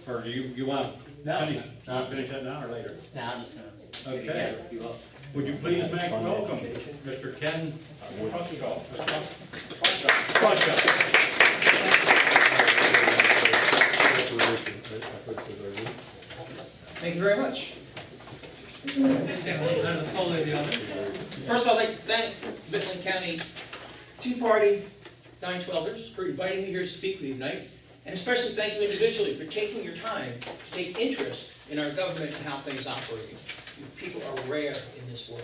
or do you want No. to finish that now or later? Now I'm just gonna Okay. gather a few up. Would you please make welcome Mr. Ken Krawchuk. Thank you very much. Stand on one side of the pole or the other. First of all, I'd like to thank Mifflin County Tea Party 912ers for inviting me here to speak with you tonight, and especially thank you individually for taking your time to take interest in our government and how things operate. You people are rare in this world.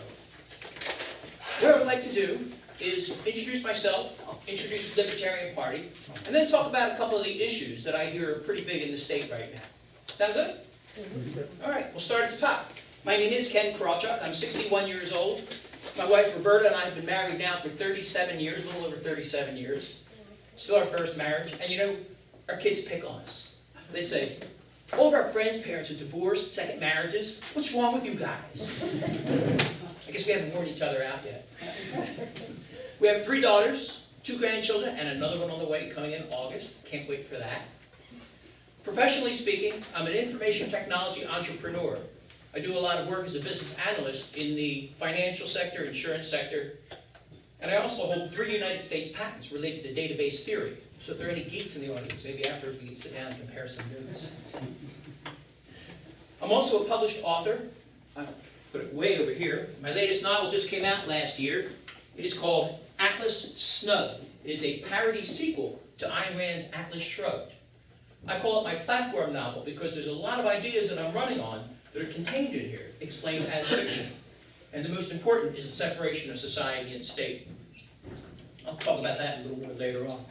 What I would like to do is introduce myself, introduce the Libertarian Party, and then talk about a couple of the issues that I hear are pretty big in the state right now. Sound good? All right, we'll start at the top. My name is Ken Krawchuk. I'm 61 years old. My wife Roberta and I have been married now for 37 years, a little over 37 years. Still our first marriage. And you know, our kids pick on us. They say, all of our friends' parents are divorced, second marriages. What's wrong with you guys? I guess we haven't worn each other out yet. We have 3 daughters, 2 grandchildren, and another one on the way coming in August. Can't wait for that. Professionally speaking, I'm an information technology entrepreneur. I do a lot of work as a business analyst in the financial sector, insurance sector, and I also hold 3 United States patents related to database theory. So if there are any geeks in the audience, maybe afterwards we can sit down and compare some notes. I'm also a published author. I'll put it way over here. My latest novel just came out last year. It is called Atlas Snug. It is a parody sequel to Ayn Rand's Atlas Shrugged. I call it my platform novel because there's a lot of ideas that I'm running on that are contained in here, explained as fiction. And the most important is the separation of society and state. I'll talk about that a little more later on.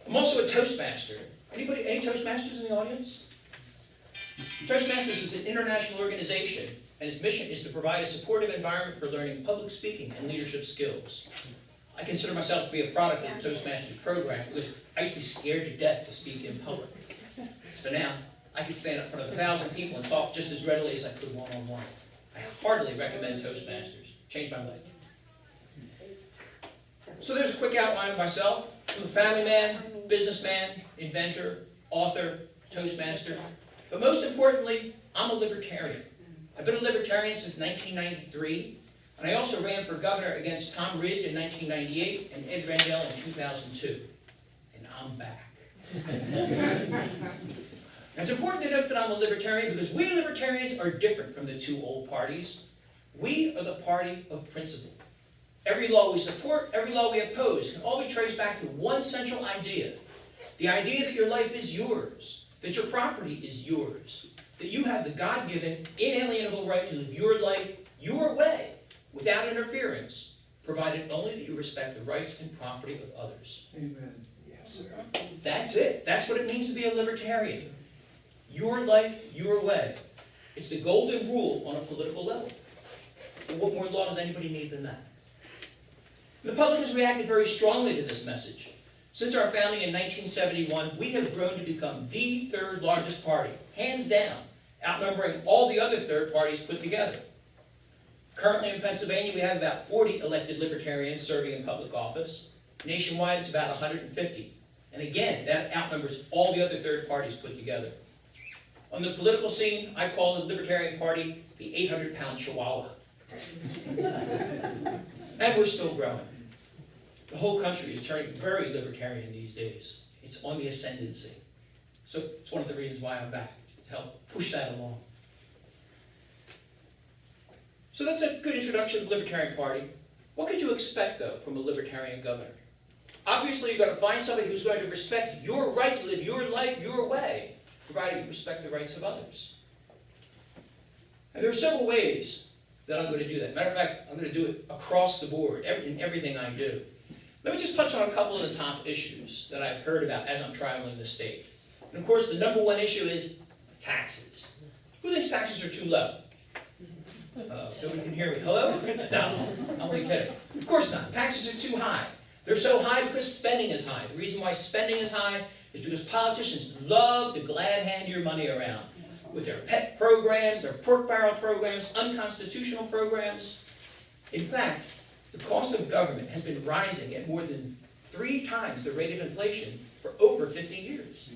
I'm also a Toastmaster. Any Toastmasters in the audience? Toastmasters is an international organization, and its mission is to provide a supportive environment for learning public speaking and leadership skills. I consider myself to be a product of the Toastmasters program because I used to be scared to death to speak in public. So now, I can stand up in front of 1,000 people and talk just as readily as I could one-on-one. I heartily recommend Toastmasters. Changed my life. So there's a quick outline of myself. I'm a family man, businessman, inventor, author, Toastmaster. But most importantly, I'm a libertarian. I've been a libertarian since 1993, and I also ran for governor against Tom Ridge in 1998 and Ed Rendell in 2002. And I'm back. Now, it's important to note that I'm a libertarian because we libertarians are different from the 2 old parties. We are the party of principle. Every law we support, every law we oppose can all be traced back to one central idea. The idea that your life is yours, that your property is yours, that you have the God-given, inalienable right to live your life your way, without interference, provided only that you respect the rights and property of others. Amen. Yes, sir. That's it. That's what it means to be a libertarian. Your life, your way. It's the golden rule on a political level. And what more law does anybody need than that? And the public has reacted very strongly to this message. Since our founding in 1971, we have grown to become the 3rd largest party, hands down, outnumbering all the other third parties put together. Currently in Pennsylvania, we have about 40 elected libertarians serving in public office. Nationwide, it's about 150. And again, that outnumbers all the other third parties put together. On the political scene, I call the Libertarian Party the 800-pound chihuahua. And we're still growing. The whole country is turning very libertarian these days. It's on the ascendancy. So it's one of the reasons why I'm back, to help push that along. So that's a good introduction to the Libertarian Party. What could you expect, though, from a libertarian governor? Obviously, you've got to find somebody who's going to respect your right to live your life your way, provided you respect the rights of others. And there are several ways that I'm going to do that. Matter of fact, I'm going to do it across the board, in everything I do. Let me just touch on a couple of the top issues that I've heard about as I'm traveling the state. And of course, the number 1 issue is taxes. Who thinks taxes are too low? Nobody can hear me. Hello? No, I'm only kidding. Of course not. Taxes are too high. They're so high because spending is high. The reason why spending is high is because politicians love to glad hand your money around with their pet programs, their pork barrel programs, unconstitutional programs. In fact, the cost of government has been rising at more than 3 times the rate of inflation for for over 50 years.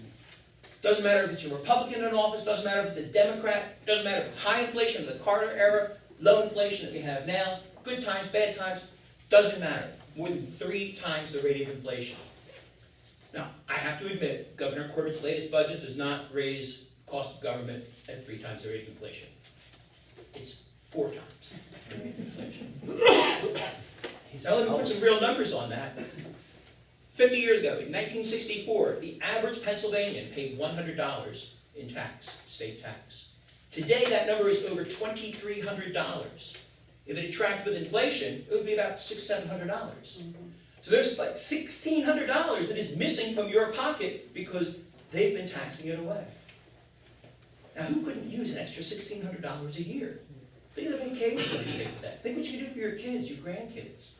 Doesn't matter if it's a Republican in office, doesn't matter if it's a Democrat, doesn't matter if it's high inflation of the Carter era, low inflation that we have now, good times, bad times, doesn't matter. More than 3 times the rate of inflation. Now, I have to admit, Governor Corbett's latest budget does not raise the cost of government at 3 times the rate of inflation. It's 4 times the rate of inflation. Now let me put some real numbers on that. 50 years ago, in 1964, the average Pennsylvanian paid $100 in tax, state tax. Today, that number is over $2,300. If it tracked with inflation, it would be about $600–700. So there's like $1,600 that is missing from your pocket because they've been taxing it away. Now, who couldn't use an extra $1,600 a year? Think of the vacation you take with that. Think what you could do for your kids, your grandkids.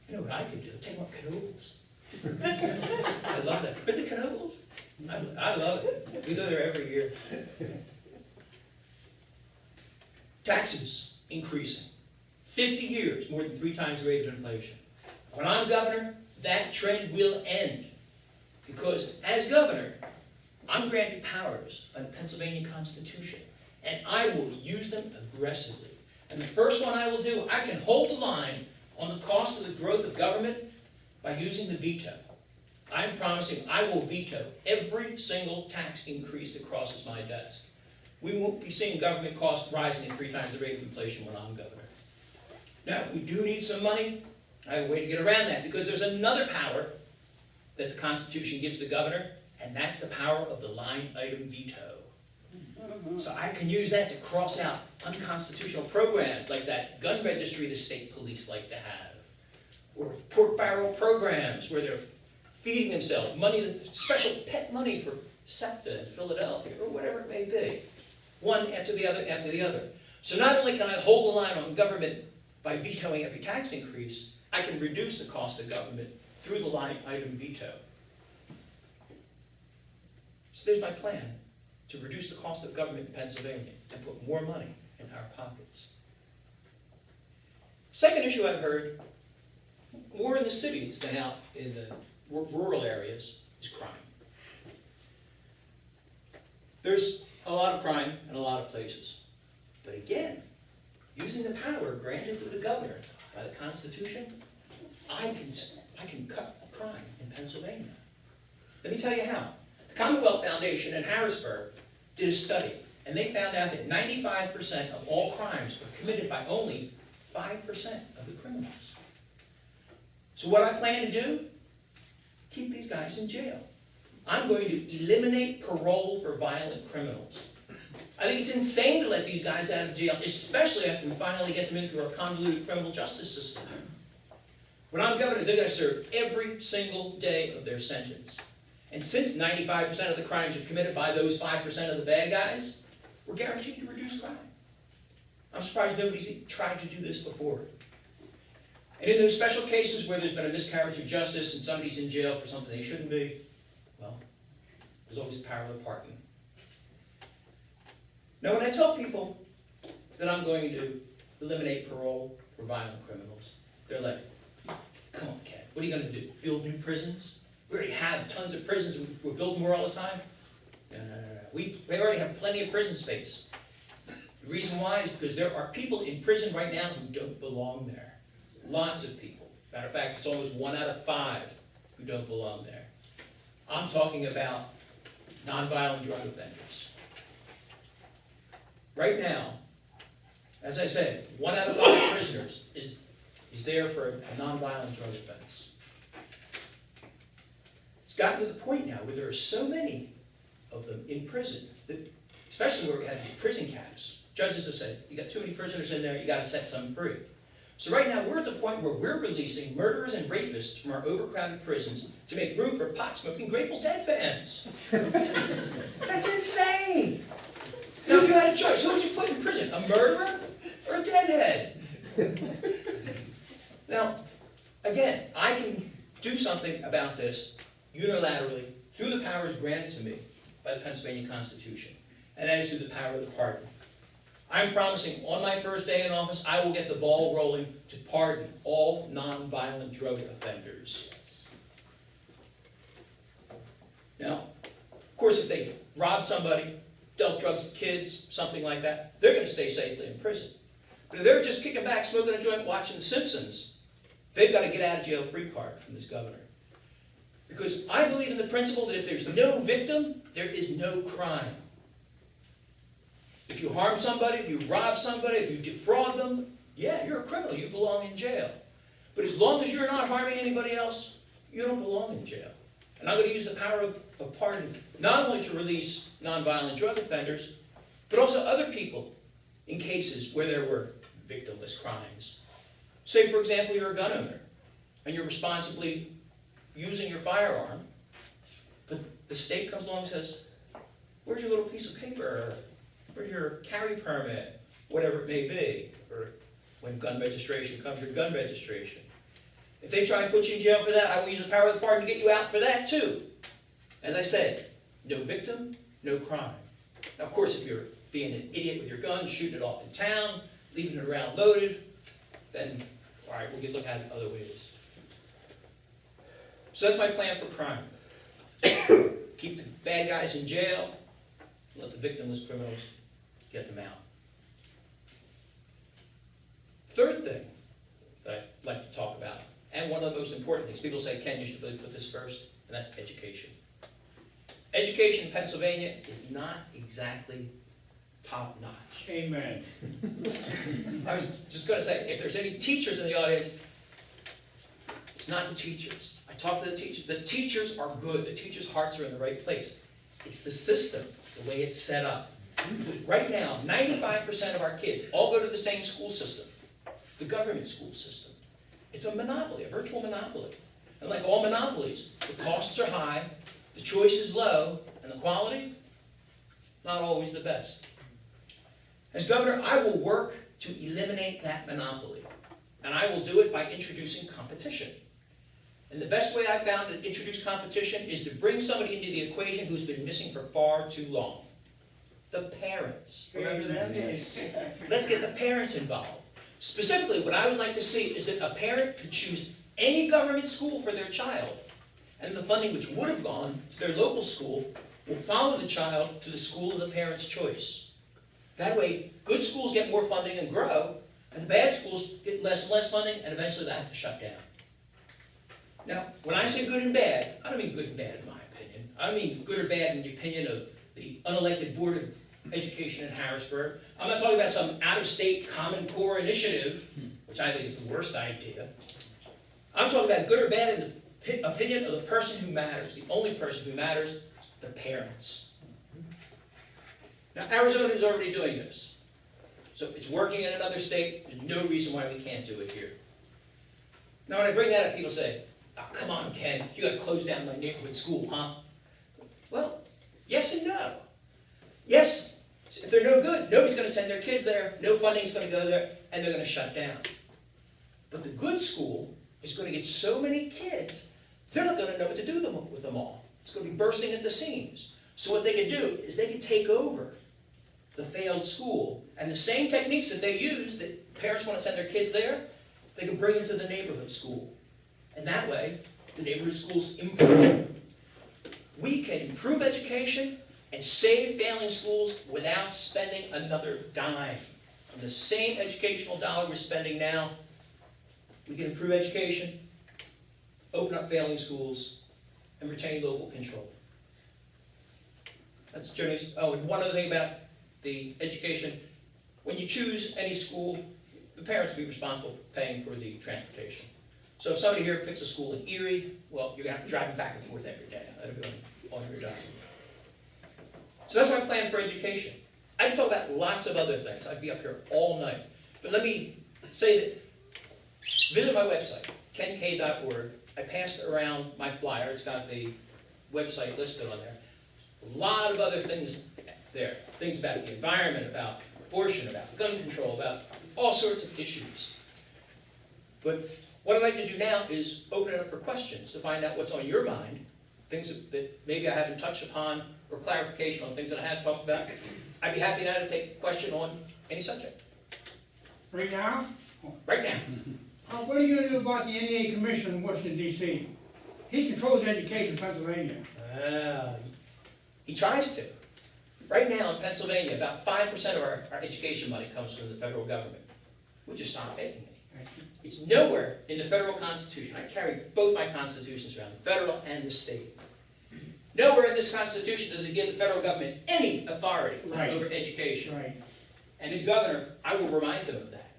You know what I could do? Take them on canoodles. I love that. But the canoodles, I love it. We go there every year. Taxes increasing. 50 years, more than 3 times the rate of inflation. When I'm governor, that trend will end. Because as governor, I'm granted powers under the Pennsylvania Constitution, and I will use them aggressively. And the first one I will do, I can hold the line on the cost of the growth of government by using the veto. I'm promising I will veto every single tax increase that crosses my desk. We won't be seeing government costs rising at 3 times the rate of inflation when I'm governor. Now, if we do need some money, I have a way to get around that, because there's another power that the Constitution gives the governor, and that's the power of the line item veto. So I can use that to cross out unconstitutional programs like that gun registry the state police like to have, or pork barrel programs where they're feeding themselves money, special pet money for SEPTA in Philadelphia, or whatever it may be. One after the other after the other. So not only can I hold the line on government by vetoing every tax increase, I can reduce the cost of government through the line item veto. So there's my plan to reduce the cost of government in Pennsylvania and put more money in our pockets. Second issue I've heard, more in the cities than out in the rural areas, is crime. There's a lot of crime in a lot of places. But again, using the power granted to the governor by the Constitution, I can cut crime in Pennsylvania. Let me tell you how. The Commonwealth Foundation in Harrisburg did a study, and they found out that 95% of all crimes were committed by only 5% of the criminals. So what I plan to do? Keep these guys in jail. I'm going to eliminate parole for violent criminals. I think it's insane to let these guys out of jail, especially after we finally get them into our convoluted criminal justice system. When I'm governor, they're going to serve every single day of their sentence. And since 95% of the crimes are committed by those 5% of the bad guys, we're guaranteed to reduce crime. I'm surprised nobody's tried to do this before. And in those special cases where there's been a miscarriage of justice and somebody's in jail for something they shouldn't be, well, there's always the power of the pardon. Now, when I tell people that I'm going to eliminate parole for violent criminals, they're like, come on, Ken, what are you going to do? Build new prisons? We already have tons of prisons. We're building more all the time. No. We already have plenty of prison space. The reason why is because there are people in prison right now who don't belong there. Lots of people. Matter of fact, it's almost 1 out of 5 who don't belong there. I'm talking about nonviolent drug offenders. Right now, as I said, 1 out of 5 prisoners is there for a nonviolent drug offense. It's gotten to the point now where there are so many of them in prison, that, especially where we have prison caps. Judges have said, you got too many prisoners in there, you got to set some free. So right now we're at the point where we're releasing murderers and rapists from our overcrowded prisons to make room for pot-smoking Grateful Dead fans. That's insane! Now if you had a choice, who would you put in prison? A murderer or a deadhead? Now, again, I can do something about this unilaterally through the powers granted to me by the Pennsylvania Constitution, and that is through the power of the pardon. I'm promising on my first day in office, I will get the ball rolling to pardon all nonviolent drug offenders. Now, of course, if they robbed somebody, dealt drugs to kids, something like that, they're going to stay safely in prison. But if they're just kicking back, smoking a joint, watching The Simpsons, they've got to get out of jail free card from this governor. Because I believe in the principle that if there's no victim, there is no crime. If you harm somebody, if you rob somebody, if you defraud them, yeah, you're a criminal, you belong in jail. But as long as you're not harming anybody else, you don't belong in jail. And I'm going to use the power of pardon not only to release nonviolent drug offenders, but also other people in cases where there were victimless crimes. Say, for example, you're a gun owner, and you're responsibly using your firearm, but the state comes along and says, where's your little piece of paper? Where's your carry permit? Whatever it may be. Or when gun registration comes, your gun registration. If they try and put you in jail for that, I will use the power of the pardon to get you out for that too. As I said, no victim, no crime. Now, of course, if you're being an idiot with your gun, shooting it off in town, leaving it around loaded, then, all right, we'll look at it other ways. So that's my plan for crime. Keep the bad guys in jail, let the victimless criminals get them out. Third thing that I'd like to talk about, and one of the most important things, people say, Ken, you should really put this first, and that's education. Education in Pennsylvania is not exactly top-notch. Amen. I was just going to say, if there's any teachers in the audience, it's not the teachers. I talk to the teachers. The teachers are good. The teachers' hearts are in the right place. It's the system, the way it's set up. Because right now, 95% of our kids all go to the same school system, the government school system. It's a monopoly, a virtual monopoly. And like all monopolies, the costs are high, the choice is low, and the quality, not always the best. As governor, I will work to eliminate that monopoly. And I will do it by introducing competition. And the best way I found to introduce competition is to bring somebody into the equation who's been missing for far too long. The parents. Remember them? Let's get the parents involved. Specifically, what I would like to see is that a parent could choose any government school for their child, and the funding which would have gone to their local school will follow the child to the school of the parent's choice. That way, good schools get more funding and grow, and the bad schools get less and less funding, and eventually they have to shut down. Now, when I say good and bad, I don't mean good and bad in my opinion. I mean good or bad in the opinion of the unelected Board of Education in Harrisburg. I'm not talking about some out-of-state Common Core initiative, which I think is the worst idea. I'm talking about good or bad in the opinion of the person who matters, the only person who matters, the parents. Now, Arizona is already doing this. So it's working in another state. There's no reason why we can't do it here. Now, when I bring that up, people say, oh, come on, Ken, you got to close down my neighborhood school, huh? Well, yes and no. Yes, if they're no good, nobody's going to send their kids there, no funding's going to go there, and they're going to shut down. But the good school is going to get so many kids, they're not going to know what to do with them all. It's going to be bursting at the seams. So what they can do is they can take over the failed school, and the same techniques that they use, that parents want to send their kids there, they can bring them to the neighborhood school. And that way, the neighborhood schools improve. We can improve education and save failing schools without spending another dime. From the same educational dollar we're spending now, we can improve education, open up failing schools, and retain local control. That's Journey's. Oh, and one other thing about the education. When you choose any school, the parents will be responsible for paying for the transportation. So if somebody here picks a school in Erie, well, you're going to have to drive them back and forth every day. That'll be on your dime. So that's my plan for education. I can talk about lots of other things. I'd be up here all night. But let me say that, visit my website, kenk.org. I passed around my flyer. It's got the website listed on there. A lot of other things there. Things about the environment, about abortion, about gun control, about all sorts of issues. But what I'd like to do now is open it up for questions to find out what's on your mind, things that maybe I haven't touched upon, or clarification on things that I have talked about. I'd be happy now to take a question on any subject. Right now? Right now. What are you going to do about the NEA Commissioner in Washington, D.C.? He controls education in Pennsylvania. He tries to. Right now in Pennsylvania, about 5% of our education money comes from the federal government. We just stopped making it. It's nowhere in the federal constitution. I carry both my constitutions around, the federal and the state. Nowhere in this constitution does it give the federal government any authority over education. Right. And as governor, I will remind them of that.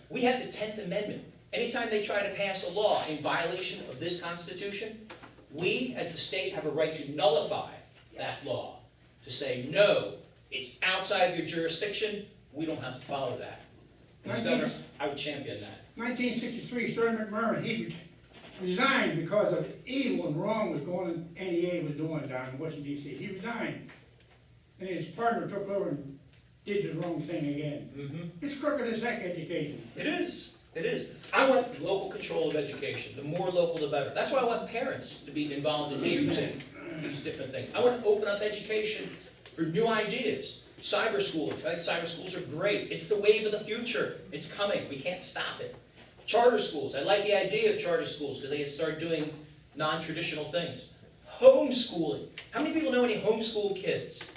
We have the 10th Amendment. Anytime they try to pass a law in violation of this Constitution, we, as the state, have a right to nullify that law. To say, no, it's outside of your jurisdiction, we don't have to follow that. As governor, I would champion that. 1963, Sterling McMurray, he resigned because of evil and wrong was going on, NEA was doing down in Washington, D.C. He resigned. And his partner took over and did the wrong thing again. It's crooked as heck, education. It is. It is. I want local control of education. The more local, the better. That's why I want parents to be involved in choosing these different things. I want to open up education for new ideas. Cyber schools, right? Cyber schools are great. It's the wave of the future. It's coming. We can't stop it. Charter schools. I like the idea of charter schools because they can start doing non-traditional things. Homeschooling. How many people know any homeschool kids?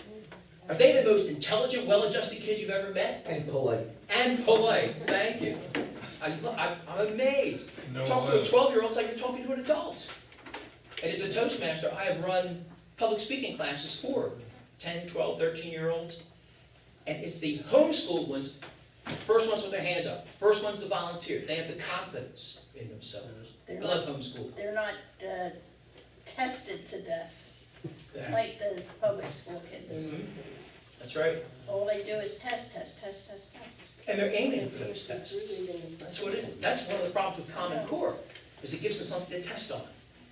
Are they the most intelligent, well-adjusted kids you've ever met? And polite. And polite. Thank you. I'm amazed. Talk to a 12-year-old, it's like you're talking to an adult. And as a Toastmaster, I have run public speaking classes for 10, 12, 13-year-olds. And it's the homeschooled ones, first ones with their hands up, first ones to volunteer. They have the confidence in themselves. I love homeschooling. They're not tested to death, like the public school kids. That's right. All they do is test. And they're aiming for those tests. That's what it is. That's one of the problems with Common Core, is it gives them something to test on.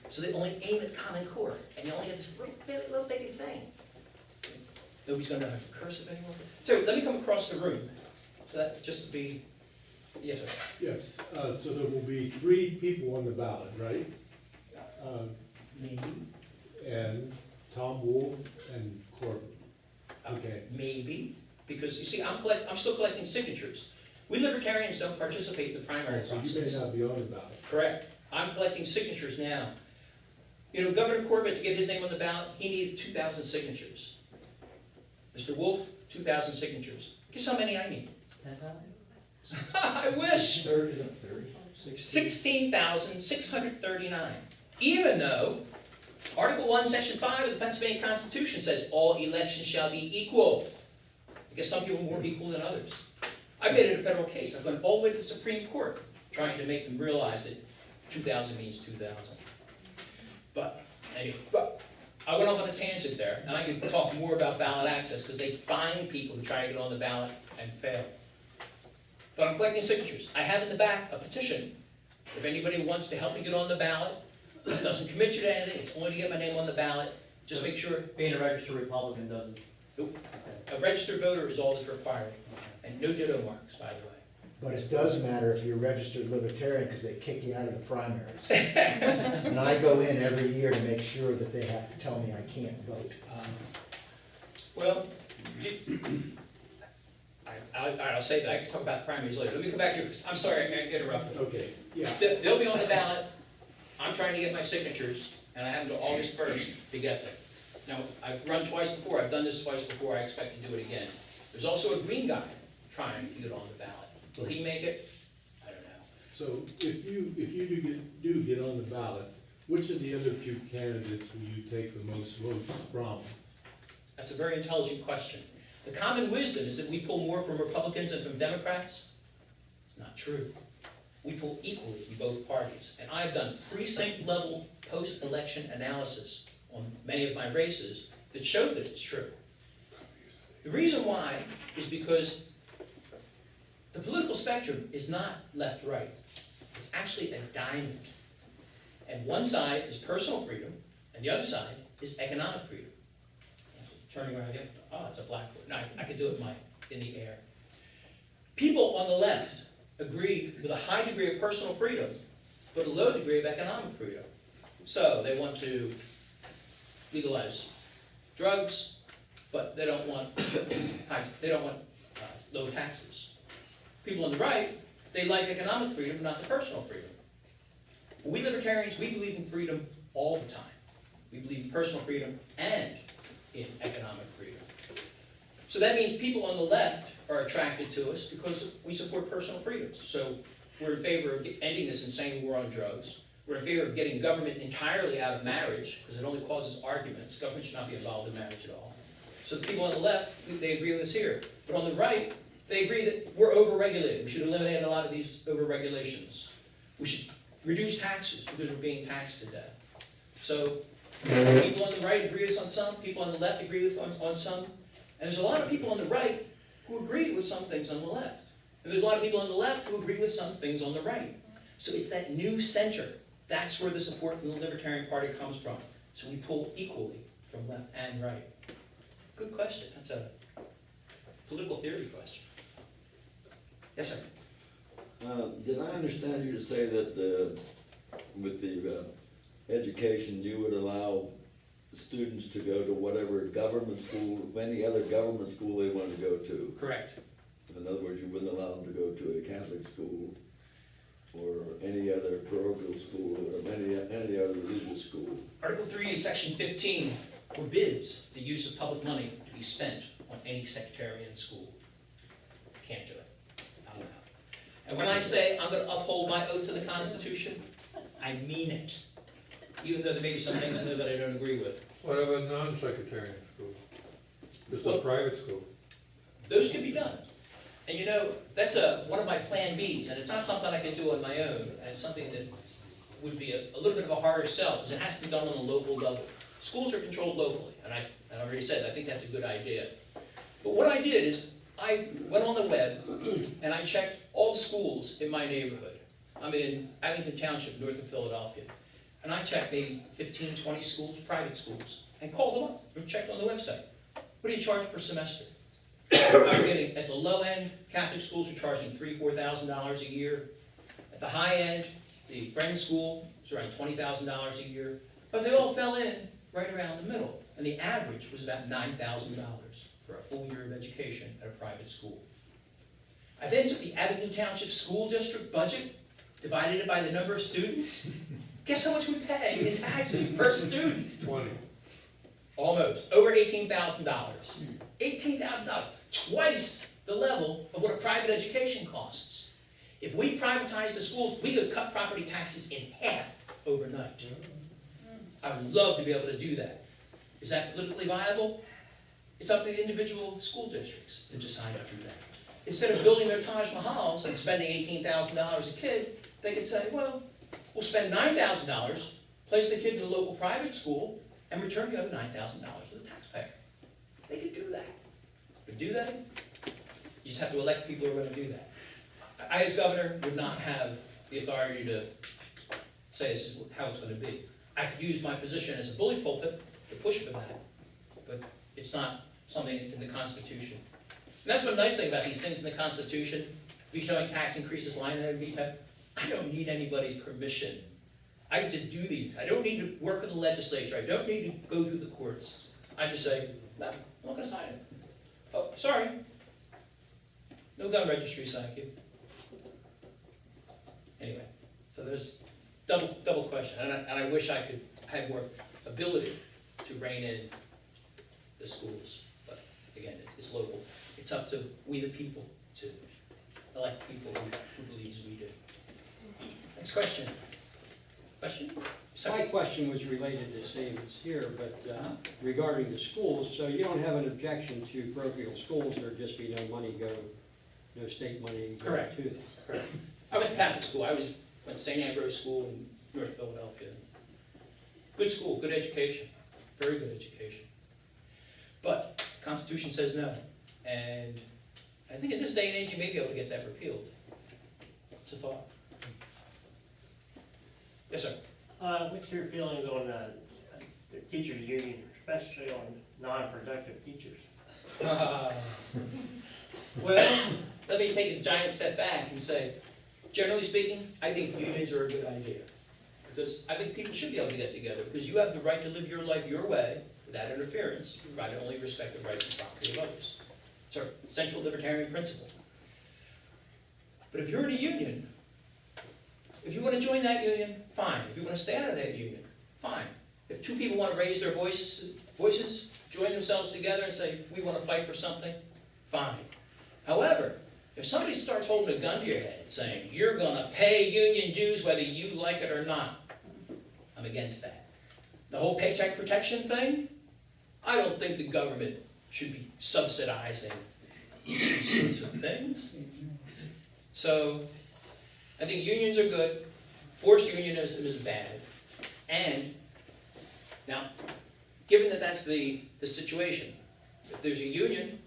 So they only aim at Common Core, and you only get this little bitty thing. Nobody's going to know how to cursive anymore. So let me come across the room. So that just to be, yes, sir. Yes, so there will be 3 people on the ballot, right? Me. And Tom Wolf and Corbin. Okay. Maybe, because you see, I'm still collecting signatures. We libertarians don't participate in the primary So process. you may not be on the ballot. Correct. I'm collecting signatures now. You know, Governor Corbett, to get his name on the ballot, he needed 2,000 signatures. Mr. Wolf, 2,000 signatures. Guess how many I need? 10,000? I wish! 30. 16,639. Even though Article 1, Section 5 of the Pennsylvania Constitution says all elections shall be equal. I guess some people are more equal than others. I made it a federal case. I've gone all the way to the Supreme Court trying to make them realize that 2,000 means 2,000. But anyway, I went off on a tangent there, and I could talk more about ballot access because they find people who try to get on the ballot and fail. But I'm collecting signatures. I have in the back a petition. If anybody wants to help me get on the ballot, it doesn't commit you to anything. It's only to get my name on the ballot. Just make sure. Being a registered Republican doesn't. Nope. A registered voter is all that's required. And no ditto marks, by the way. But it does matter if you're registered libertarian because they kick you out of the primaries. And I go in every year to make sure that they have to tell me I can't vote. Well, I'll say that. I can talk about primaries later. Let me come back to it. I'm sorry, I interrupted. Okay, yeah. They'll be on the ballot. I'm trying to get my signatures, and I have until August 1st to get them. Now, I've run twice before. I've done this twice before. I expect to do it again. There's also a green guy trying to get on the ballot. Will he make it? I don't know. So if you do get on the ballot, which of the other 2 candidates will you take the most votes from? That's a very intelligent question. The common wisdom is that we pull more from Republicans than from Democrats. It's not true. We pull equally from both parties. And I've done precinct-level post-election analysis on many of my races that show that it's true. The reason why is because the political spectrum is not left-right. It's actually a diamond. And one side is personal freedom, and the other side is economic freedom. Turning around again. Oh, it's a blackboard. No, I could do it in the air. People on the left agree with a high degree of personal freedom, but a low degree of economic freedom. So they want to legalize drugs, but they don't want low taxes. People on the right, they like economic freedom, not the personal freedom. We libertarians, we believe in freedom all the time. We believe in personal freedom and in economic freedom. So that means people on the left are attracted to us because we support personal freedoms. So we're in favor of ending this insane war on drugs. We're in favor of getting government entirely out of marriage because it only causes arguments. Government should not be involved in marriage at all. So the people on the left, they agree with us here. But on the right, they agree that we're overregulated. We should eliminate a lot of these overregulations. We should reduce taxes because we're being taxed to death. So people on the right agree with us on some, people on the left agree with us on some. And there's a lot of people on the right who agree with some things on the left. And there's a lot of people on the left who agree with some things on the right. So it's that new center. That's where the support from the Libertarian Party comes from. So we pull equally from left and right. Good question. That's a political theory question. Yes, sir. Did I understand you to say that with the education, you would allow students to go to whatever government school, any other government school they want to go to? Correct. In other words, you wouldn't allow them to go to a Catholic school or any other parochial school or any other religious school? Article 3, Section 15 forbids the use of public money to be spent on any sectarian school. Can't do it. I'm out. And when I say I'm going to uphold my oath to the Constitution, I mean it. Even though there may be some things in there that I don't agree with. What about non-sectarian school? Just a private school? Those can be done. And you know, that's one of my plan Bs, and it's not something I can do on my own, and it's something that would be a little bit of a harder sell, because it has to be done on a local level. Schools are controlled locally, and I already said, I think that's a good idea. But what I did is, I went on the web, and I checked all the schools in my neighborhood. I'm in Abington Township, north of Philadelphia. And I checked maybe 15, 20 schools, private schools, and called them up and checked on the website. What do you charge per semester? I'm getting, at the low end, Catholic schools are charging $3,000, $4,000 a year. At the high end, the Friends School is around $20,000 a year. But they all fell in right around the middle. And the average was about $9,000 for a full year of education at a private school. I then took the Abington Township School District budget, divided it by the number of students. Guess how much we pay in taxes per student? 20. Almost. Over $18,000. $18,000. Twice the level of what a private education costs. If we privatize the schools, we could cut property taxes in half overnight. I would love to be able to do that. Is that politically viable? It's up to the individual school districts to decide to do that. Instead of building their Taj Mahals and spending $18,000 a kid, they could say, well, we'll spend $9,000, place the kid in a local private school, and return the other $9,000 to the taxpayer. They could do that. But do they? You just have to elect people who are going to do that. I, as governor, would not have the authority to say this is how it's going to be. I could use my position as a bully pulpit to push for that, but it's not something in the Constitution. And that's the nice thing about these things in the Constitution. Vetoing tax increases, line item veto. I don't need anybody's permission. I can just do these. I don't need to work with the legislature. I don't need to go through the courts. I just say, no, I'm not going to sign it. Oh, sorry. No gun registries, thank you. Anyway, so there's double question. And I wish I could have more ability to rein in the schools. But again, it's local. It's up to we the people to elect people who believes we do. Next question. Question? My question was related to Stevens here, but regarding the schools, so you don't have an objection to parochial schools, there'd just be no money no state money go Correct. to them? Correct. I went to Catholic school. I went to St. Ambrose School in North Philadelphia. Good school, good education, very good education. But the Constitution says no. And I think in this day and age, you may be able to get that repealed. It's a thought. Yes, sir. What's your feelings on the teachers' union, especially on non-productive teachers? Well, let me take a giant step back and say, generally speaking, I think unions are a good idea. Because I think people should be able to get together, because you have the right to live your life your way without interference, provided only respect the rights and property of others. It's our central libertarian principle. But if you're in a union, if you want to join that union, fine. If you want to stay out of that union, fine. If two people wanna raise their voices, join themselves together and say, we wanna fight for something, fine. However, if somebody starts holding a gun to your head saying, you're gonna pay union dues whether you like it or not, I'm against that. The whole paycheck protection thing, I don't think the government should be subsidizing these sorts of things. So, I think unions are good, forced unionism is bad, and, now, given that that's the situation, if there's a union,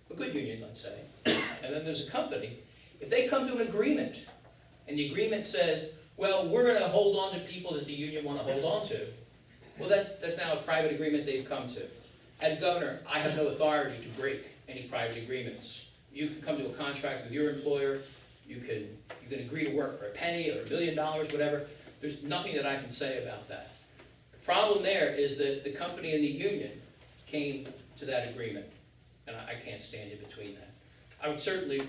a good union, let's say, and then there's a company, if they come to an agreement, and the agreement says, well, we're gonna hold on to people that the union wanna hold on to, well, that's now a private agreement they've come to. As governor, I have no authority to break any private agreements. You can come to a contract with your employer, you can agree to work for a penny or $1 million, whatever. There's nothing that I can say about that. The problem there is that the company and the union came to that agreement, and I can't stand in between that. I would certainly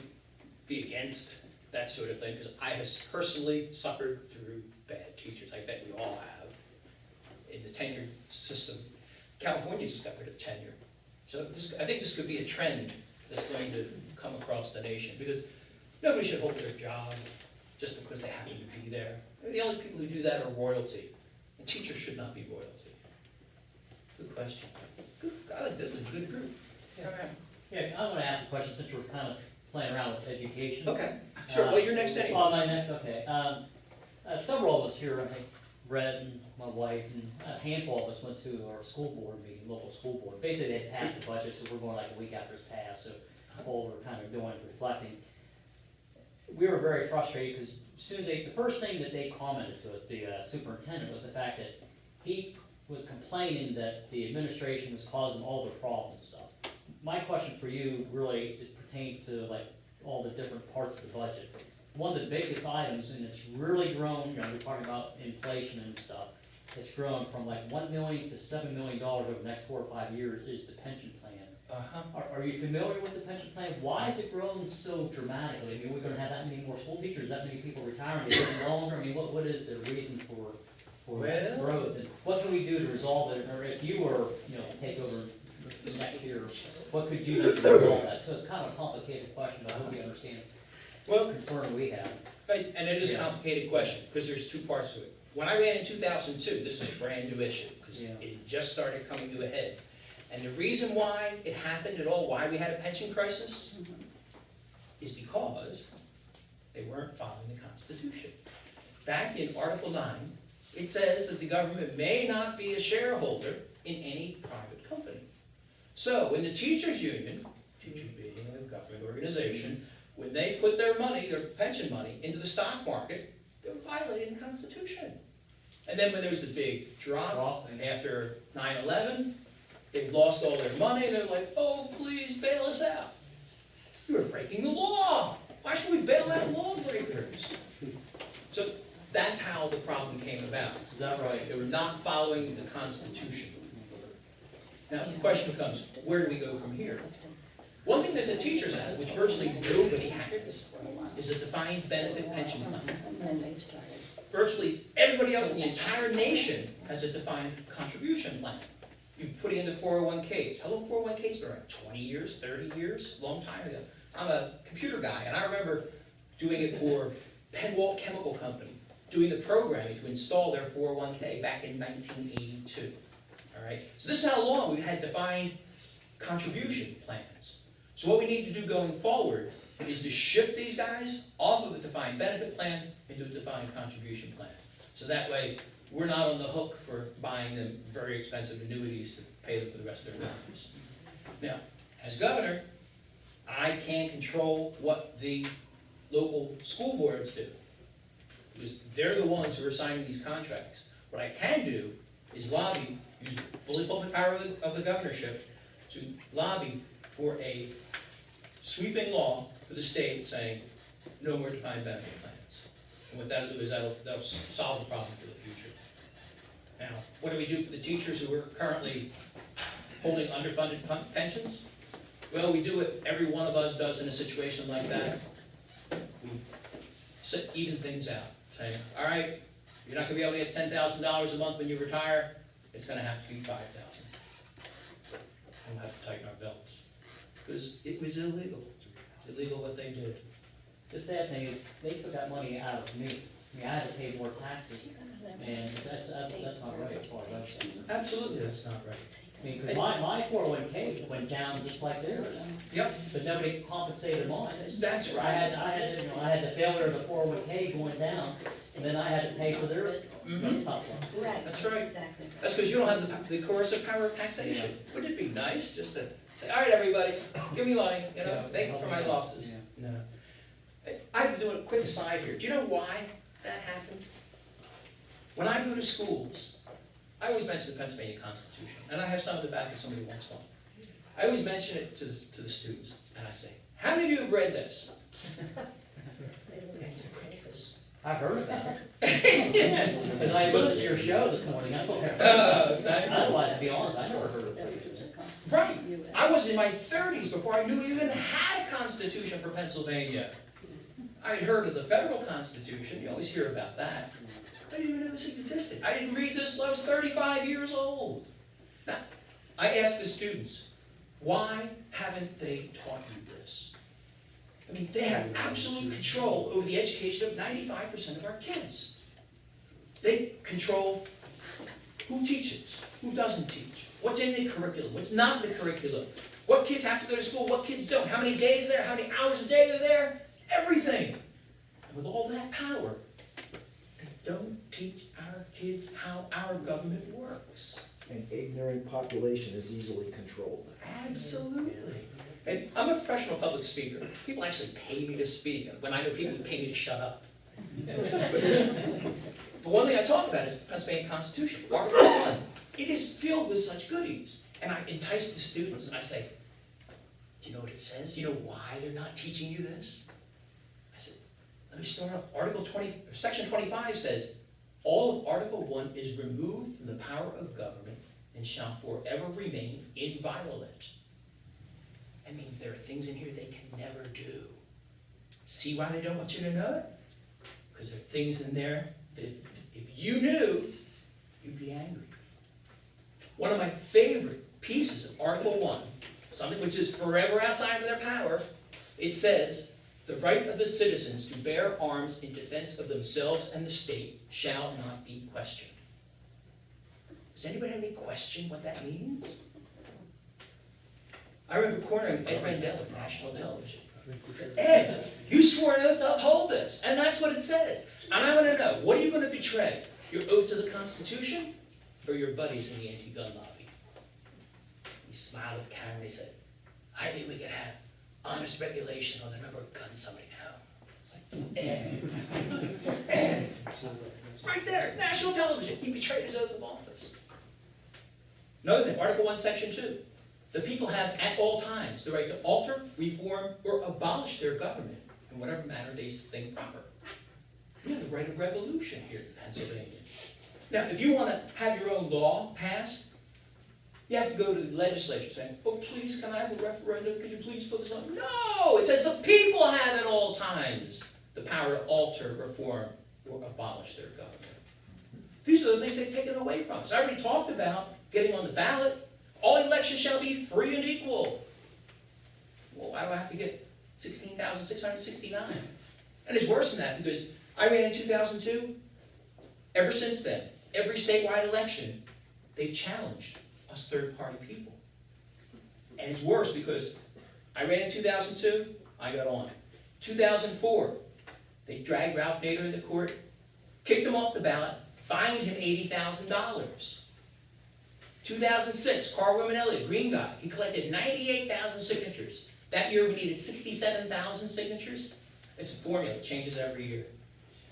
be against that sort of thing, because I have personally suffered through bad teachers. I bet we all have in the tenure system. California just got rid of tenure. So I think this could be a trend that's going to come across the nation, because nobody should hold their job just because they happen to be there. The only people who do that are royalty, and teachers should not be royalty. Good question. Good, I like this is a good group. Yeah. Yeah, I want to ask a question since we're kind of playing around with education. Okay, sure. Well, you're next anyway. Well, my next, okay. Several of us here, I think, Brett and my wife, and a handful of us went to our school board meeting, local school board. Basically, they had passed the budget, so we're going like a week after it's passed, so all we're kind of doing is reflecting. We were very frustrated because as soon as the first thing that they commented to us, the superintendent, was the fact that he was complaining that the administration was causing all their problems and stuff. My question for you really pertains to like all the different parts of the budget. One of the biggest items, and it's really grown, you know, we're talking about inflation and stuff, it's grown from like $1 million to $7 million over the next 4 or 5 years, is the pension plan. Are you familiar with the pension plan? Why is it grown so dramatically? I mean, we're gonna have that many more school teachers, that many people retiring, they live longer, I mean, what is the reason for Well- growth? And what can we do to resolve it, or if you were, you know, take over next year, what could you do to resolve that? So it's kind of a complicated question, but I hope you understand Well, the concern we have. right, and it is a Yeah. complicated question, because there's two parts to it. When I ran in 2002, this was a brand new issue, because Yeah. it just started coming to a head. And the reason why it happened at all, why we had a pension crisis, is because they weren't following the Constitution. Back in Article 9, it says that the government may not be a shareholder in any private company. So when the teachers union, teachers being a government organization, when they put their money, their pension money, into the stock market, they were violating the Constitution. And then when there was the big drop after 9/11, they lost all their money, and they're like, oh, please bail us out. You're breaking the law. Why should we bail out lawbreakers? So that's how the problem came about. Is that right? They were not following the Constitution. Now, the question becomes, where do we go from here? One thing that the teachers have, which virtually nobody has, is a defined benefit pension plan. Virtually everybody else in the entire nation has a defined contribution plan. You put it into 401ks. How long 401ks been around? 20 years, 30 years? Long time ago. I'm a computer guy, and I remember doing it for Penwalt Chemical Company, doing the programming to install their 401k back in 1982. All right? So this is how long we've had defined contribution plans. So what we need to do going forward is to shift these guys off of a defined benefit plan into a defined contribution plan. So that way, we're not on the hook for buying them very expensive annuities to pay them for the rest of their lives. Now, as governor, I can't control what the local school boards do, because they're the ones who are signing these contracts. What I can do is lobby, use the fully public power of the governorship to lobby for a sweeping law for the state saying no more defined benefit plans. And what that'll do is that'll solve the problem for the future. Now, what do we do for the teachers who are currently holding underfunded pensions? Well, we do what every one of us does in a situation like that. We even things out, saying, all right, you're not gonna be able to get $10,000 a month when you retire. it's gonna have to be 5,000. We'll have to tighten our belts, because it was illegal. It's illegal what they did. The sad thing is, they took that money out of me. I mean, I had to pay more taxes, and that's not right as far as I'm concerned. Absolutely, that's not right. I mean, because my 401k went down just like theirs, Yep, but nobody compensated mine. that's I right. had the failure of the 401k going down, and then I had to pay for their Mhm. top one. Right, That's that's right. exactly right. That's because you don't have the coercive power of taxation. Wouldn't it be nice just to say, all right, everybody, give me money, you know, Yeah. make for my losses? Yeah. No. I have to do a quick aside here. Do you know why that happened? When I go to schools, I always mention the Pennsylvania Constitution, and I have some of the back if somebody wants one. I always mention it to the students, and I say, how many of you have read this? I've heard about it. Because I listened to your show this morning, that's what I heard. Otherwise, to be honest, I never heard of it. Right. I was in my 30s before I knew we even had a constitution for Pennsylvania. I had heard of the federal constitution, you always hear about that. I didn't even know this existed. I didn't read this till I was 35 years old. Now, I asked the students, why haven't they taught you this? I mean, they have absolute control over the education of 95% of our kids. They control who teaches, who doesn't teach, what's in the curriculum, what's not in the curriculum, what kids have to go to school, what kids don't, how many days they're there, how many hours a day they're there, everything. And with all that power, they don't teach our kids how our government works. An ignorant population is easily controlled. Absolutely. And I'm a professional public speaker. People actually pay me to speak, when I know people who pay me to shut up. But one thing I talk about is the Pennsylvania Constitution, Article 1. It is filled with such goodies. And I entice the students and I say, do you know what it says? Do you know why they're not teaching you this? I said, let me start off. Section 25 says, all of Article 1 is removed from the power of government and shall forever remain inviolate. That means there are things in here they can never do. See why they don't want you to know it? Because there are things in there that if you knew, you'd be angry. One of my favorite pieces of Article 1, something which is forever outside of their power, it says, the right of the citizens to bear arms in defense of themselves and the state shall not be questioned. Does anybody have any question what that means? I remember cornering Ed Rendell at national television. Ed, you swore an oath to uphold this, and that's what it says. And I want to know, what are you going to betray? Your oath to the Constitution, or your buddies in the anti-gun lobby? He smiled at the camera and he said, I think we could have honest regulation on the number of guns somebody can own. It's like, Ed. Right there, national television. He betrayed his oath of office. Another thing, Article 1, Section 2. The people have at all times the right to alter, reform, or abolish their government in whatever manner they think proper. We have the right of revolution here in Pennsylvania. Now, if you want to have your own law passed, you have to go to the legislature saying, oh, please, can I have a referendum? Could you please put this on? No! It says the people have at all times the power to alter, reform, or abolish their government. These are the things they've taken away from us. I already talked about getting on the ballot. All elections shall be free and equal. Well, why do I have to get 16,669? And it's worse than that because I ran in 2002. Ever since then, every statewide election, they've challenged us third-party people. And it's worse because I ran in 2002, I got on. 2004, they dragged Ralph Nader into court, kicked him off the ballot, fined him $80,000. 2006, Carl Romanelli, green guy, he collected 98,000 signatures. That year we needed 67,000 signatures. It's a formula, it changes every year.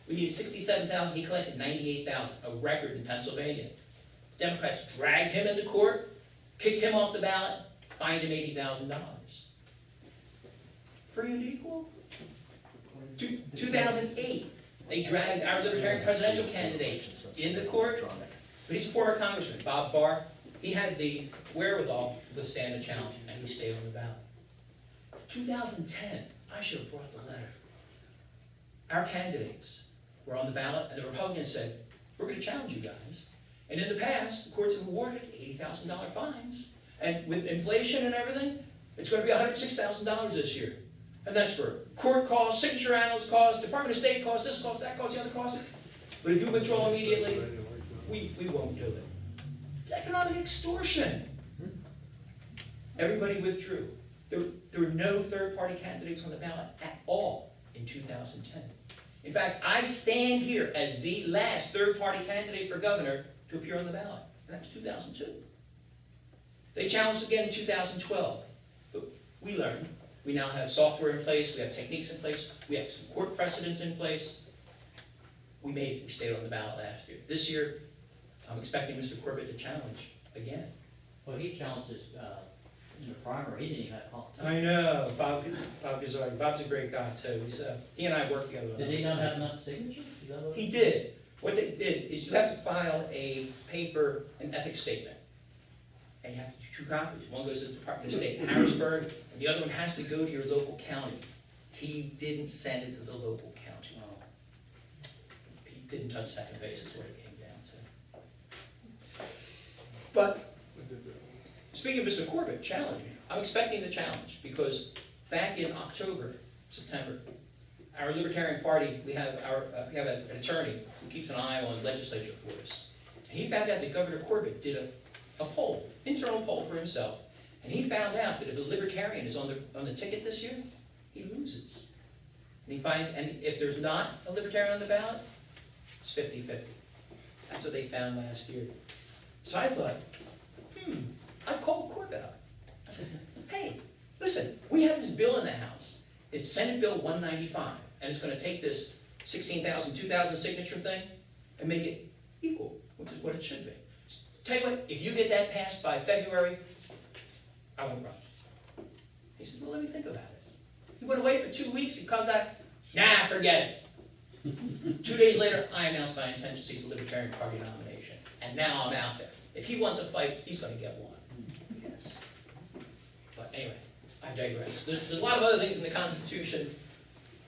We needed 67,000, he collected 98,000, a record in Pennsylvania. Democrats dragged him into court, kicked him off the ballot, fined him $80,000. Free and equal? 2008, they dragged our Libertarian presidential candidate into court, but he's a former congressman, Bob Barr. He had the wherewithal to withstand the challenge, and he stayed on the ballot. 2010, I should have brought the letter. Our candidates were on the ballot, and the Republicans said, we're going to challenge you guys. And in the past, the courts have awarded $80,000 fines. And with inflation and everything, it's gonna be $106,000 this year. And that's for court costs, signature analyst costs, Department of State costs, this cost, that cost, the other cost. But if you withdraw immediately, we won't do it. It's economic extortion. Everybody withdrew. There were no third-party candidates on the ballot at all in 2010. In fact, I stand here as the last third-party candidate for governor to appear on the ballot. And that was 2002. They challenged again in 2012. But we learned. We now have software in place, we have techniques in place, we have some court precedents in place. We made it, we stayed on the ballot last year. This year, I'm expecting Mr. Corbett to challenge again. Well, he challenged us, in the primary, he didn't even have competition. I know, Bob Gazzardi, Bob's a great guy too. He and I work together. Did he not have enough signatures? Is that what? He did. What they did is you have to file an ethics statement. And you have to do 2 copies. One goes to the Department of State in Harrisburg, and the other one has to go to your local county. He didn't send it to the local county. Oh. He didn't touch second base is what it came down to. But, speaking of Mr. Corbett, challenging, I'm expecting the challenge, because back in October, September, our Libertarian Party, we have an attorney who keeps an eye on legislature for us. And he found out that Governor Corbett did a poll, internal poll for himself, and he found out that if a Libertarian is on the ticket this year, he loses. And if there's not a Libertarian on the ballot, it's 50-50. That's what they found last year. So I thought, I called Corbett up. I said, hey, listen, we have this bill in the House. It's Senate Bill 195, and it's gonna take this 16,000, 2,000 signature thing and make it equal, which is what it should be. Tell you what, if you get that passed by February, I won't run. He said, well, let me think about it. He went away for 2 weeks, he come back, nah, forget it. 2 days later, I announced my intention to seek the Libertarian Party nomination. And now I'm out there. If he wants a fight, he's gonna get one. Yes. But anyway, I digress. There's a lot of other things in the Constitution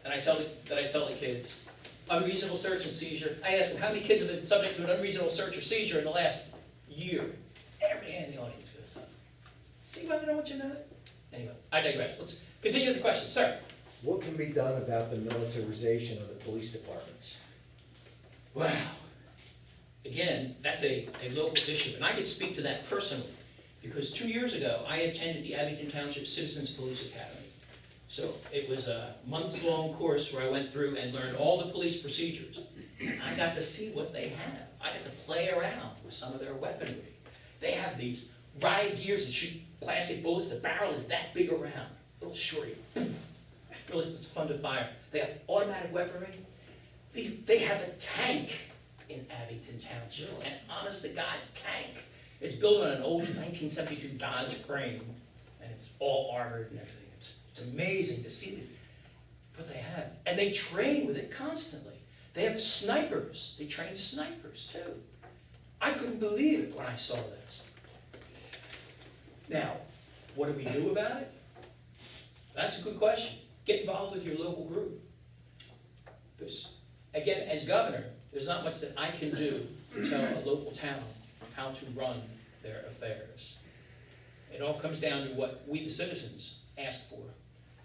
that I tell the kids. Unreasonable search and seizure. I ask them, how many kids have been subject to an unreasonable search or seizure in the last year? Every hand in the audience goes up. See whether I want you to know it? Anyway, I digress. Let's continue with the question. Sir? What can be done about the militarization of the police departments? Wow. Again, that's a local issue, and I could speak to that personally, because 2 years ago, I attended the Abington Township Citizens Police Academy. So it was a months-long course where I went through and learned all the police procedures. And I got to see what they have. I got to play around with some of their weaponry. They have these riot gears that shoot plastic bullets. The barrel is that big around, little shorty. Really, it's fun to fire. They have automatic weaponry. They have a tank in Abington Township, an honest-to-God tank. It's built on an old 1972 Dodge frame, and it's all armored and everything. It's amazing to see what they have. And they train with it constantly. They have snipers. They train snipers, too. I couldn't believe it when I saw this. Now, what do we do about it? That's a good question. Get involved with your local group. Again, as governor, there's not much that I can do to tell a local town how to run their affairs. It all comes down to what we, the citizens, ask for.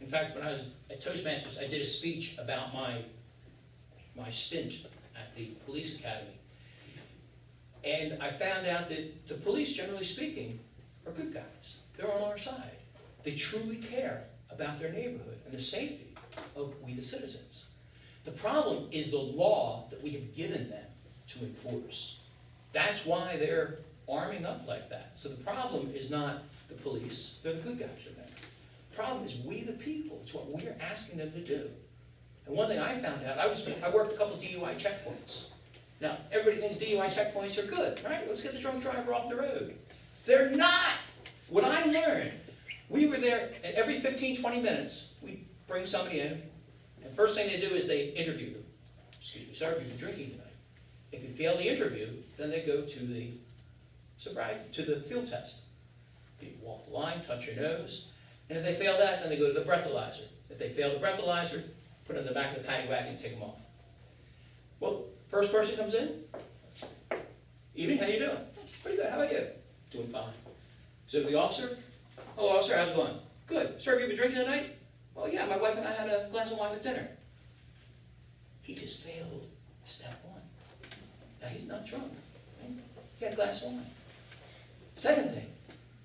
In fact, when I was at Toastmasters, I did a speech about my stint at the police academy. And I found out that the police, generally speaking, are good guys. They're on our side. They truly care about their neighborhood and the safety of we, the citizens. The problem is the law that we have given them to enforce. That's why they're arming up like that. So the problem is not the police, they're the good guys for them. The problem is we the people, it's what we're asking them to do. And one thing I found out, I worked a couple of DUI checkpoints. Now, everybody thinks DUI checkpoints are good, right? Let's get the drunk driver off the road. They're not! What I learned, we were there, and every 15, 20 minutes, we'd bring somebody in, and first thing they do is they interview them. Excuse me, sir, you've been drinking tonight. If you fail the interview, then they go to the sobriety, to the field test. You walk the line, touch your nose, and if they fail that, then they go to the breathalyzer. If they fail the breathalyzer, put them in the back of the paddy wagon and take them off. Well, first person comes in, Evening, how you doing? Pretty good, how about you? Doing fine. So the officer? Oh, officer, how's it going? Good. Sir, have you been drinking tonight? Well, yeah, my wife and I had a glass of wine with dinner. He just failed step one. Now, he's not drunk. Right? He had a glass of wine. Second thing,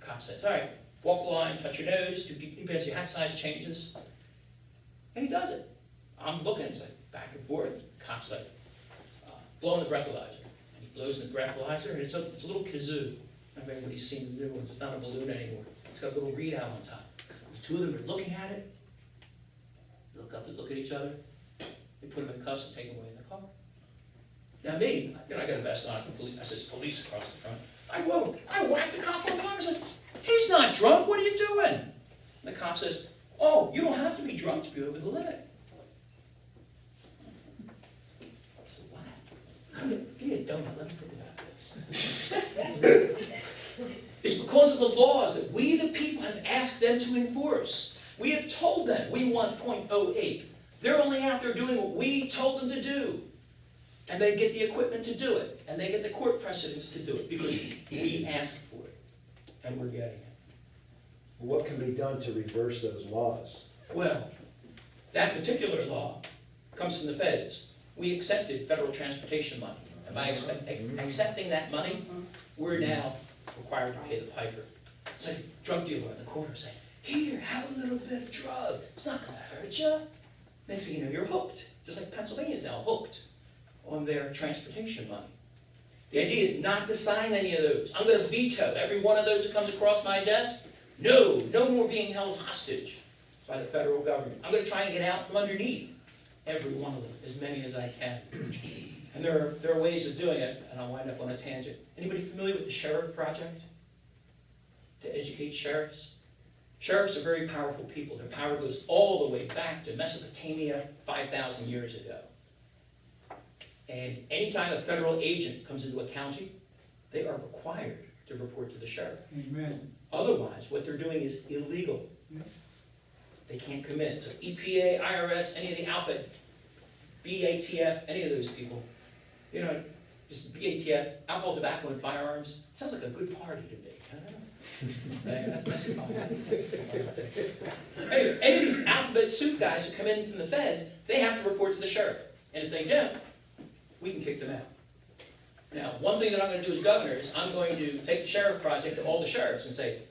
cop says, all right, walk the line, touch your nose, he basically hat size changes. And he does it. I'm looking, he's like back and forth. Cop's like, blowing the breathalyzer. And he blows in the breathalyzer, and it's a little kazoo. I don't know if everybody's seen the new ones. It's not a balloon anymore. It's got a little readout on top. The two of them are looking at it. They look up and look at each other. They put him in cuffs and take him away in the car. Now me, I got a vest on. I says police across the front. I whacked the cop on the arm. I said, he's not drunk. What are you doing? And the cop says, oh, you don't have to be drunk to be over the limit. I said, what? Give me a donut. Let me think about this. It's because of the laws that we, the people, have asked them to enforce. We have told them we want .08. They're only out there doing what we told them to do. And they get the equipment to do it. And they get the court precedents to do it because we asked for it. And we're getting it. What can be done to reverse those laws? Well, that particular law comes from the feds. We accepted federal transportation money. And by accepting that money, we're now required to pay the piper. It's like a drug dealer in the corner saying, here, have a little bit of drug. It's not going to hurt you. Next thing you know, you're hooked. Just like Pennsylvania is now hooked on their transportation money. The idea is not to sign any of those. I'm going to veto every one of those that comes across my desk. No more being held hostage by the federal government. I'm going to try and get out from underneath every one of them, as many as I can. And there are ways of doing it, and I'll wind up on a tangent. Anybody familiar with the Sheriff Project? To educate sheriffs? Sheriffs are very powerful people. Their power goes all the way back to Mesopotamia 5,000 years ago. And anytime a federal agent comes into a county, they are required to report to the sheriff. Amen. Otherwise, what they're doing is illegal. Yeah. They can't commit. So EPA, IRS, any of the alphabet, BATF, any of those people, you know, just BATF, alcohol, tobacco, and firearms, sounds like a good party to me. Anyway, any of these alphabet soup guys who come in from the feds, they have to report to the sheriff. And if they don't, we can kick them out. Now, one thing that I'm going to do as governor is I'm going to take the Sheriff Project to all the sheriffs and say,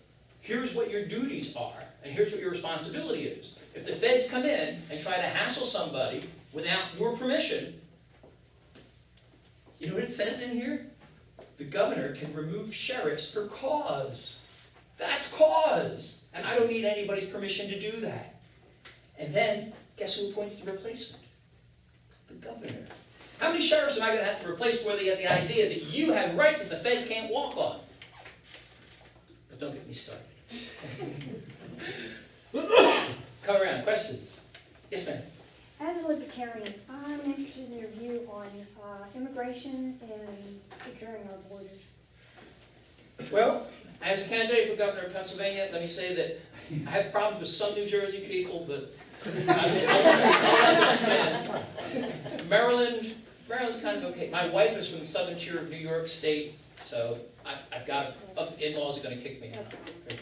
here's what your duties are, and here's what your responsibility is. If the feds come in and try to hassle somebody without your permission, you know what it says in here? The governor can remove sheriffs for cause. That's cause. And I don't need anybody's permission to do that. And then, guess who appoints the replacement? The governor. How many sheriffs am I going to have to replace before they get the idea that you have rights that the feds can't walk on? But don't get me started. Come around. Questions? Yes, ma'am. As a libertarian, I'm interested in your view on immigration and securing our borders. Well, as a candidate for governor of Pennsylvania, let me say that I have problems with some New Jersey people, but Maryland's kind of okay. My wife is from the southern tier of New York State, so I've got in-laws are going to kick me out.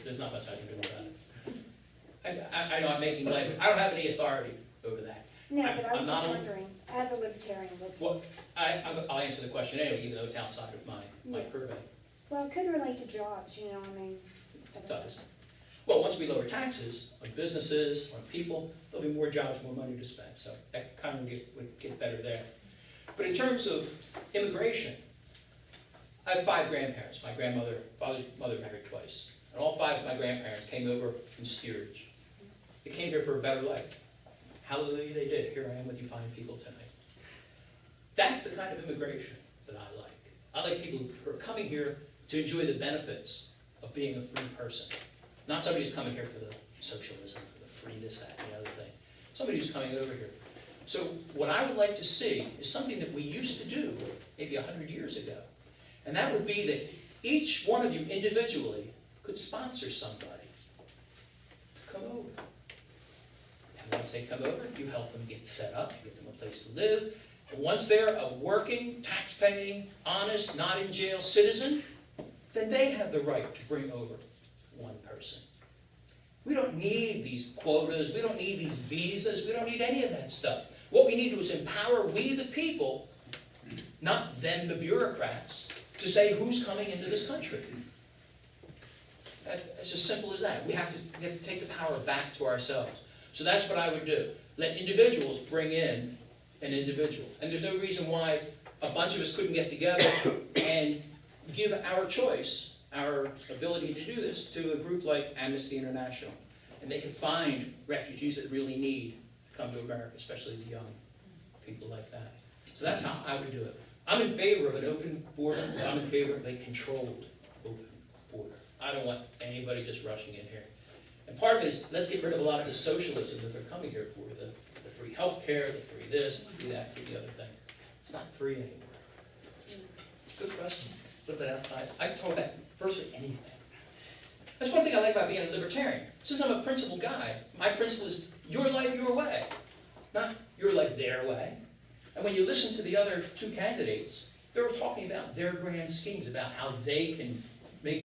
There's not much I can do about it. I know I'm making light, but I don't have any authority over that. No, but I I'm was not just on- wondering, as a libertarian, what's... Well, I'll answer the question anyway, even though it's outside of my purview. Well, it could relate to jobs, you know, I mean... It does. Well, once we lower taxes on businesses, on people, there'll be more jobs, more money to spend. So that kind of would get better there. But in terms of immigration, I have 5 grandparents. My father's mother married twice. And all 5 of my grandparents came over from steerage. They came here for a better life. Hallelujah, they did. Here I am with you fine people tonight. That's the kind of immigration that I like. I like people who are coming here to enjoy the benefits of being a free person. Not somebody who's coming here for the socialism, for the free this, that, and the other thing. Somebody who's coming over here. So what I would like to see is something that we used to do maybe 100 years ago. And that would be that each one of you individually could sponsor somebody to come over. And once they come over, you help them get set up, you give them a place to live, And once they're a working, tax-paying, honest, not in jail citizen, then they have the right to bring over one person. We don't need these quotas, we don't need these visas, we don't need any of that stuff. What we need to do is empower we the people, not them the bureaucrats, to say who's coming into this country. It's as simple as that. We have to take the power back to ourselves. So that's what I would do. Let individuals bring in an individual. And there's no reason why a bunch of us couldn't get together and give our choice, our ability to do this, to a group like Amnesty International. And they can find refugees that really need to come to America, especially the young people like that. So that's how I would do it. I'm in favor of an open border, but I'm in favor of a controlled open border. I don't want anybody just rushing in here. And part of it is, let's get rid of a lot of the socialism that they're coming here for, the free health care, the free this, the free that, free the other thing. It's not free anymore. Good question. A little bit outside. I've told that virtually anything. That's one thing I like about being a libertarian. Since I'm a principled guy, my principle is your life, your way, not your life, their way. And when you listen to the other two candidates, they were talking about their grand schemes, about how they can